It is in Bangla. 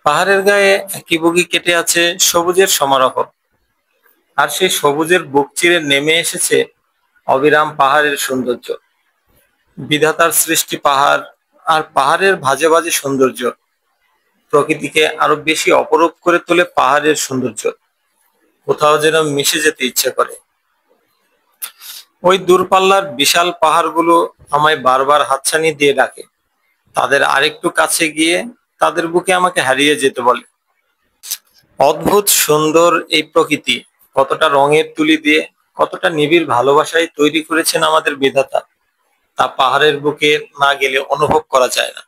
পাহাড়ের গায়ে একি বুকি কেটে আছে সবুজের সমারোহ। আর সেই সবুজের বুক চিরে নেমে এসেছে অবিরাম পাহাড়ের সৌন্দর্য। বিধাতার সৃষ্টি পাহাড়, আর পাহাড়ের ভাজে ভাজে সৌন্দর্য প্রকৃতিকে আরো বেশি অপরূপ করে তোলে। পাহাড়ের সৌন্দর্য কোথাও যেন মিশে যেতে ইচ্ছে করে। ওই দূরপাল্লার বিশাল পাহাড়গুলো আমায় বারবার হাতছানি দিয়ে ডাকে, তাদের আরেকটু কাছে গিয়ে তাদের বুকে আমাকে হারিয়ে যেতে বলে। অদ্ভুত সুন্দর এই প্রকৃতি, কতটা রঙের তুলি দিয়ে, কতটা নিবিড় ভালোবাসায় তৈরি করেছেন আমাদের বিধাতা, তা পাহাড়ের বুকে না গেলে অনুভব করা যায় না।